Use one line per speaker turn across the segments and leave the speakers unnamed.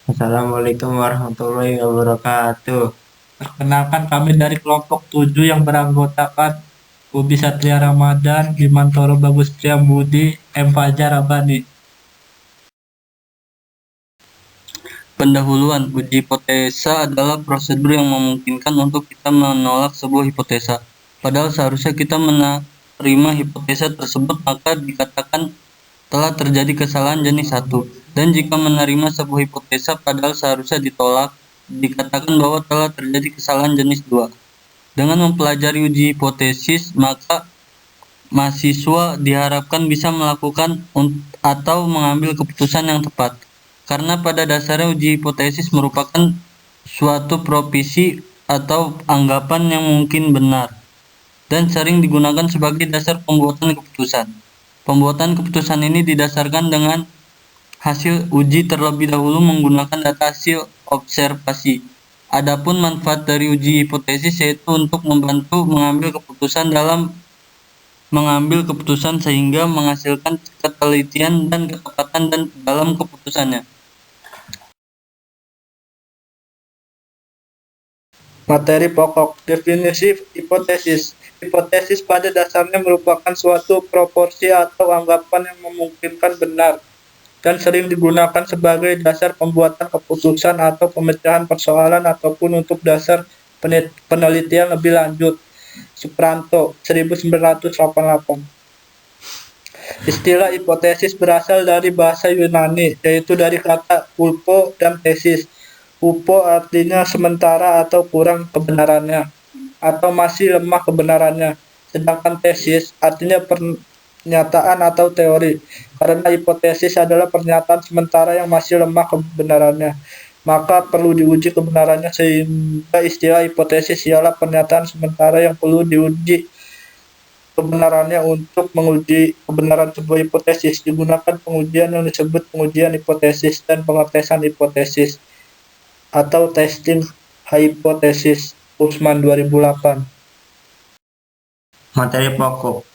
Assalamualaikum warahmatullahi wabarakatuh. Perkenalkan kami dari kelompok 7 yang beranggotakan Ubi Satria Ramadan, Bimantoro Bagus Priambudi, M. Fajar Abadi.
Pendahuluan, uji hipotesa adalah prosedur yang memungkinkan untuk kita menolak sebuah hipotesa. Padahal seharusnya kita menerima hipotesa tersebut, maka dikatakan telah terjadi kesalahan jenis 1. Dan jika menerima sebuah hipotesa padahal seharusnya ditolak, dikatakan bahwa telah terjadi kesalahan jenis 2. Dengan mempelajari uji hipotesis, maka mahasiswa diharapkan bisa melakukan atau mengambil keputusan yang tepat. Karena pada dasarnya uji hipotesis merupakan suatu propisi atau anggapan yang mungkin benar dan sering digunakan sebagai dasar pembuatan keputusan. Pembuatan keputusan ini didasarkan dengan hasil uji terlebih dahulu menggunakan data hasil observasi. Adapun manfaat dari uji hipotesis yaitu untuk membantu mengambil keputusan sehingga menghasilkan ketelitian dan ketepatan dan dalam keputusannya.
Materi pokok. Definisi hipotesis. Hipotesis pada dasarnya merupakan suatu proporsi atau anggapan yang memungkinkan benar dan sering digunakan sebagai dasar pembuatan keputusan atau pemecahan persoalan ataupun untuk dasar penelitian lebih lanjut. Supranto, 1988. Istilah hipotesis berasal dari bahasa Yunani, yaitu dari kata ulpo dan tesis. Upo artinya sementara atau kurang kebenarannya, atau masih lemah kebenarannya. Sedangkan tesis artinya pernyataan atau teori, karena hipotesis adalah pernyataan sementara yang masih lemah kebenarannya. Maka perlu diuji kebenarannya sehingga istilah hipotesis ialah pernyataan sementara yang perlu diuji kebenarannya. Untuk menguji kebenaran sebuah hipotesis digunakan pengujian yang disebut pengujian hipotesis dan pengetesan hipotesis atau testing hipotesis. Usman 2008.
Materi pokok.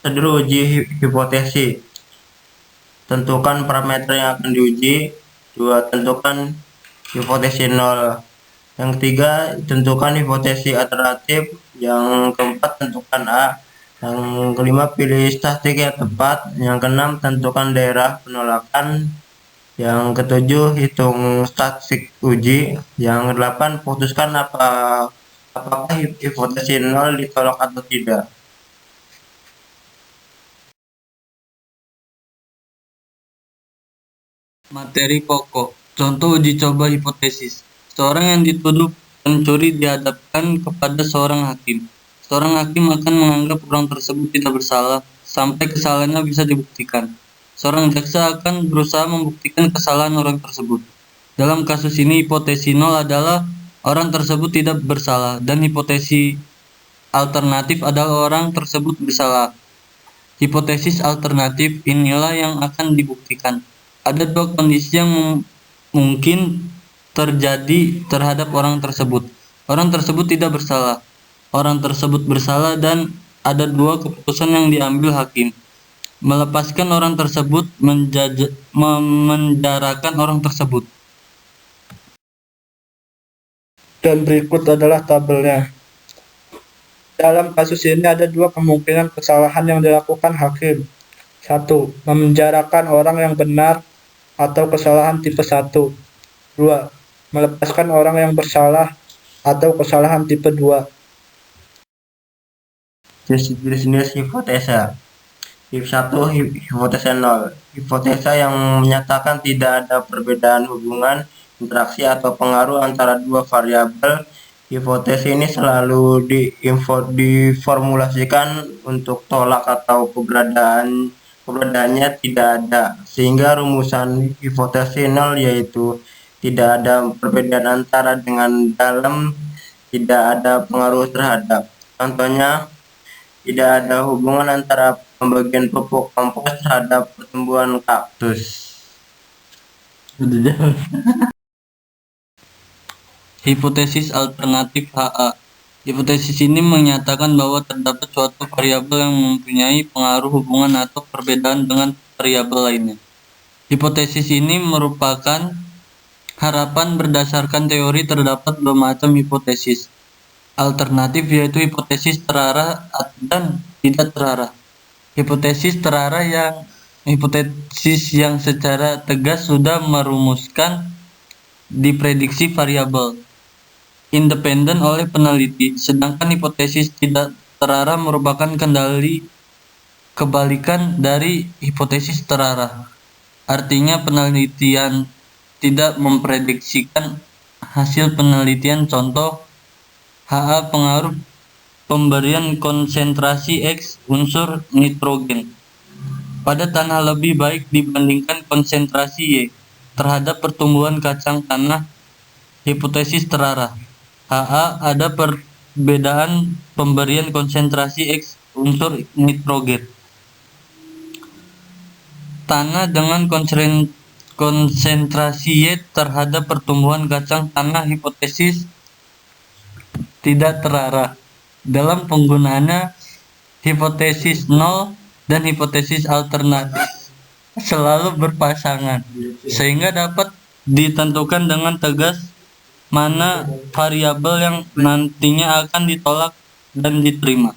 Prosedur uji hipotesis. Tentukan parameter yang akan diuji. 2. Tentukan hipotesis 0. Yang ketiga, tentukan hipotesis alternatif. Yang keempat, tentukan A. Yang kelima, pilih statistik yang tepat. Yang keenam, tentukan daerah penolakan. Yang ketujuh, hitung statistik uji. Yang kedelapan, putuskan apakah hipotesis 0 ditolak atau tidak.
Materi pokok. Contoh uji coba hipotesis. Seorang yang dituduh pencuri dihadapkan kepada seorang hakim. Seorang hakim akan menganggap orang tersebut tidak bersalah sampai kesalahannya bisa dibuktikan. Seorang jaksa akan berusaha membuktikan kesalahan orang tersebut. Dalam kasus ini hipotesis 0 adalah orang tersebut tidak bersalah dan hipotesis alternatif adalah orang tersebut bersalah. Hipotesis alternatif inilah yang akan dibuktikan. Ada dua kondisi yang mungkin terjadi terhadap orang tersebut. Orang tersebut tidak bersalah, orang tersebut bersalah, dan ada dua keputusan yang diambil hakim. Melepaskan orang tersebut, memenjarakan orang tersebut.
Dan berikut adalah tabelnya. Dalam kasus ini ada dua kemungkinan kesalahan yang dilakukan hakim. 1. Memenjarakan orang yang benar atau kesalahan tipe 1. 2. Melepaskan orang yang bersalah atau kesalahan tipe 2.
Jenis hipotesa. Tipe 1, hipotesa 0. Hipotesa yang menyatakan tidak ada perbedaan hubungan, interaksi, atau pengaruh antara dua variabel. Hipotesa ini selalu diformulasikan untuk tolak atau keberadaannya tidak ada, sehingga rumusan hipotesa 0 yaitu tidak ada perbedaan antara dengan dalam, tidak ada pengaruh terhadap. Contohnya, tidak ada hubungan antara pembagian pupuk kompos terhadap pertumbuhan kaktus.
Hipotesis alternatif HA. Hipotesis ini menyatakan bahwa terdapat suatu variabel yang mempunyai pengaruh hubungan atau perbedaan dengan variabel lainnya. Hipotesis ini merupakan Harapan berdasarkan teori terdapat bermacam hipotesis alternatif, yaitu hipotesis terarah dan tidak terarah. Hipotesis terarah hipotesis yang secara tegas sudah merumuskan diprediksi variabel independen oleh peneliti, sedangkan hipotesis tidak terarah merupakan kebalikan dari hipotesis terarah. Artinya penelitian tidak memprediksikan hasil penelitian. Contoh, HA pengaruh pemberian konsentrasi X unsur nitrogen pada tanah lebih baik dibandingkan konsentrasi Y terhadap pertumbuhan kacang tanah. Hipotesis terarah. HA ada perbedaan pemberian konsentrasi X unsur nitrogen tanah dengan konsentrasi Y terhadap pertumbuhan kacang tanah. Hipotesis tidak terarah. Dalam penggunaannya, hipotesis nol dan hipotesis alternatif selalu berpasangan, sehingga dapat ditentukan dengan tegas mana variabel yang nantinya akan ditolak dan diterima.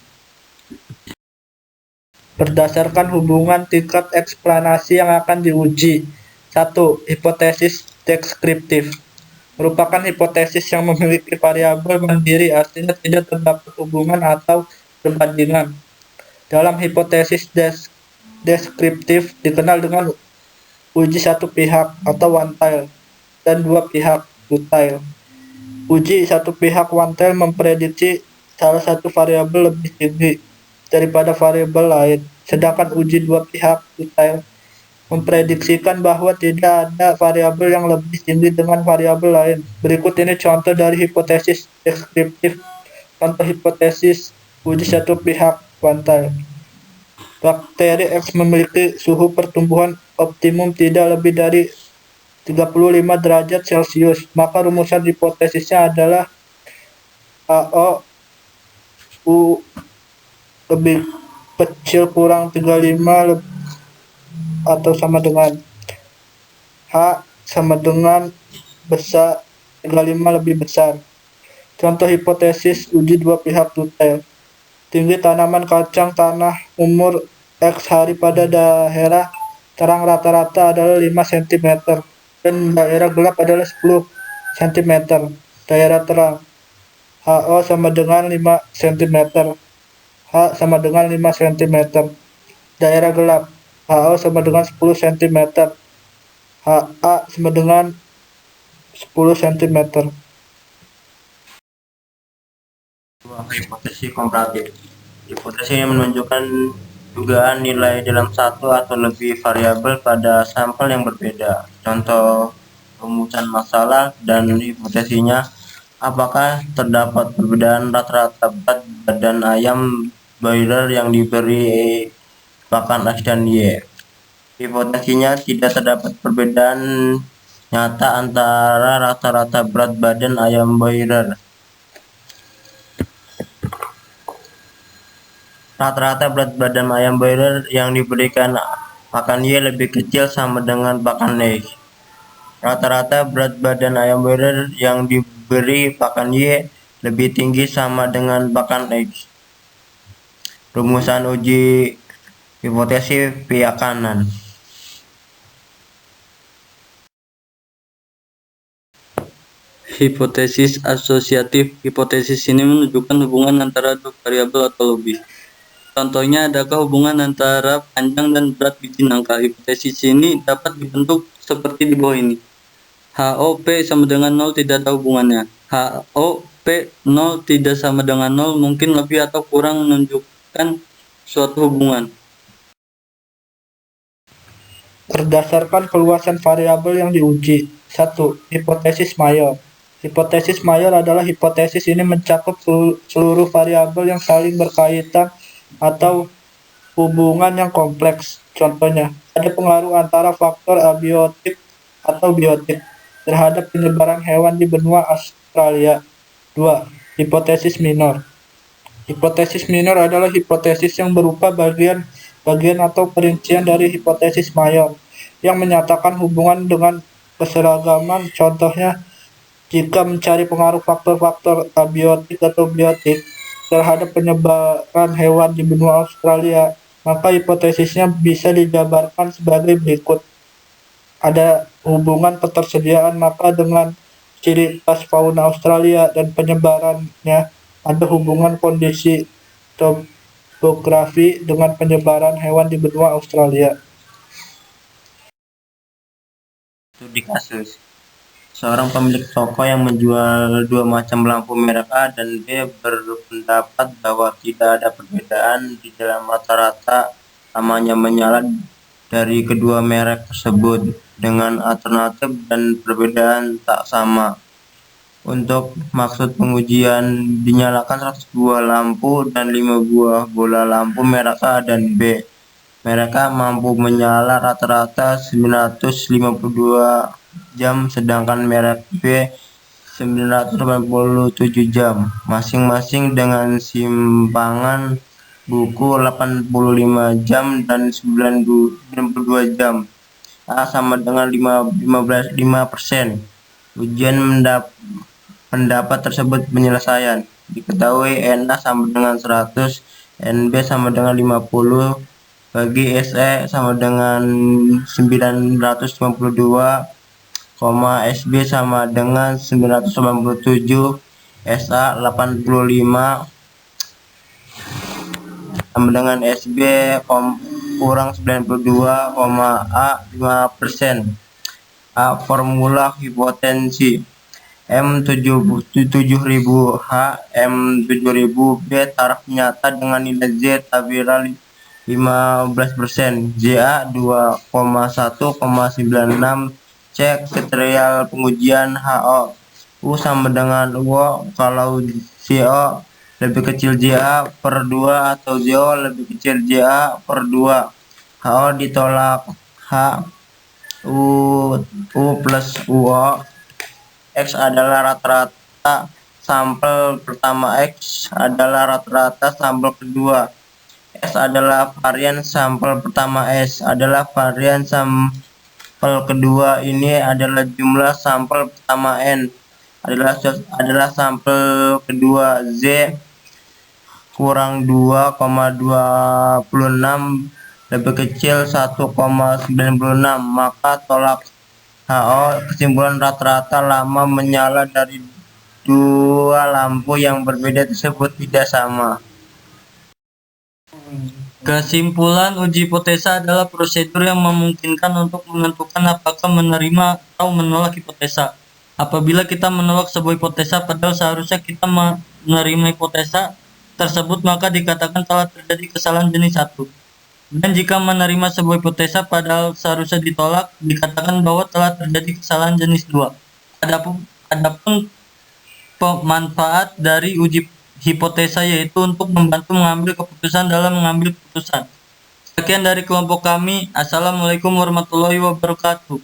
Berdasarkan hubungan tingkat eksplanasi yang akan diuji. 1. Hipotesis deskriptif merupakan hipotesis yang memiliki variabel mandiri, artinya tidak terdapat hubungan atau perbandingan. Dalam hipotesis deskriptif dikenal dengan uji satu pihak atau one tail dan dua pihak two tail. Uji satu pihak one tail memprediksi salah satu variabel lebih tinggi daripada variabel lain, sedangkan uji dua pihak two tail memprediksikan bahwa tidak ada variabel yang lebih tinggi dengan variabel lain. Berikut ini contoh dari hipotesis deskriptif. Contoh hipotesis uji satu pihak one tail. Bakteri X memiliki suhu pertumbuhan optimum tidak lebih dari 35 derajat Celcius. Maka rumusan hipotesisnya adalah AO U lebih kecil kurang 35 atau sama dengan H sama dengan besar 35 lebih besar. Contoh hipotesis uji dua pihak two tail. Tinggi tanaman kacang tanah umur X hari pada daerah terang rata-rata adalah 5 cm dan daerah gelap adalah 10 cm. Daerah terang HO sama dengan 5 cm. H sama dengan 5 cm. Daerah gelap HO sama dengan 10 cm. HA sama dengan 10 cm.
Hipotesis komparatif. Hipotesis yang menunjukkan dugaan nilai dalam satu atau lebih variabel pada sampel yang berbeda. Contoh rumusan masalah dan hipotesisnya, apakah terdapat perbedaan rata-rata berat badan ayam broiler yang diberi pakan X dan Y. Hipotesisnya tidak terdapat perbedaan nyata antara rata-rata berat badan ayam broiler. Rata-rata berat badan ayam broiler yang diberikan pakan Y lebih kecil sama dengan pakan X. Rata-rata berat badan ayam broiler yang diberi pakan Y lebih tinggi sama dengan pakan X. Rumusan uji hipotesis pihak kanan.
Hipotesis asosiatif. Hipotesis ini menunjukkan hubungan antara dua variabel atau lebih. Contohnya, adakah hubungan antara panjang dan berat biji nangka? Hipotesis ini dapat dibentuk seperti di bawah ini. HOP sama dengan 0 tidak ada hubungannya. HOP 0 tidak sama dengan 0 mungkin lebih atau kurang menunjukkan suatu hubungan.
Berdasarkan keluasan variabel yang diuji. 1. Hipotesis mayor. Hipotesis mayor adalah hipotesis ini mencakup seluruh variabel yang saling berkaitan atau hubungan yang kompleks. Contohnya, ada pengaruh antara faktor abiotik atau biotik terhadap penyebaran hewan di benua Australia. 2. Hipotesis minor. Hipotesis minor adalah hipotesis yang berupa bagian atau perincian dari hipotesis mayor yang menyatakan hubungan dengan keseragaman. Contohnya, jika mencari pengaruh faktor-faktor abiotik atau biotik terhadap penyebaran hewan di benua Australia, maka hipotesisnya bisa dijabarkan sebagai berikut. Ada hubungan ketersediaan maka dengan ciri khas fauna Australia dan penyebarannya. Ada hubungan kondisi topografi dengan penyebaran hewan di benua Australia.
Studi kasus. Seorang pemilik toko yang menjual dua macam lampu merek A dan B berpendapat bahwa tidak ada perbedaan di dalam rata-rata lamanya menyala dari kedua merek tersebut, dengan alternatif dan perbedaan tak sama. Untuk maksud pengujian, dinyalakan 100 buah lampu dan 5 buah bola lampu merek A dan B. Mereka mampu menyala rata-rata 952 jam, sedangkan merek B 987 jam, masing-masing dengan simpangan buku 85 jam dan 92 jam. A sama dengan 5%. Ujian pendapat tersebut penyelesaian. Diketahui NA sama dengan 100, NB sama dengan 50, bagi SE sama dengan 952, SB sama dengan 997, SA 85 sama dengan SB kurang 92, A 5%. A. Formula hipotensi. M 7000 H, M 7000 B taraf nyata dengan nilai Z tabira 15%, ZA 2,1,96. Cek kriterial pengujian HO. U sama dengan UO kalau CO lebih kecil ZA per 2 atau ZO lebih kecil ZA per 2. HO ditolak H. U plus UO. X adalah rata-rata sampel pertama, X adalah rata-rata sampel kedua, S adalah varian sampel pertama, S adalah varian sampel kedua. Ini adalah jumlah sampel pertama, N adalah sampel kedua, Z kurang 2,26 lebih kecil 1,96, maka tolak HO. Kesimpulan, rata-rata lama menyala dari dua lampu yang berbeda tersebut tidak sama.
Kesimpulan, uji hipotesa adalah prosedur yang memungkinkan untuk menentukan apakah menerima atau menolak hipotesa. Apabila kita menolak sebuah hipotesa padahal seharusnya kita menerima hipotesa tersebut, maka dikatakan telah terjadi kesalahan jenis 1. Dan jika menerima sebuah hipotesa padahal seharusnya ditolak, dikatakan bahwa telah terjadi kesalahan jenis 2. Adapun manfaat dari uji hipotesa yaitu untuk membantu mengambil keputusan dalam mengambil keputusan. Sekian dari kelompok kami. Assalamualaikum warahmatullahi wabarakatuh.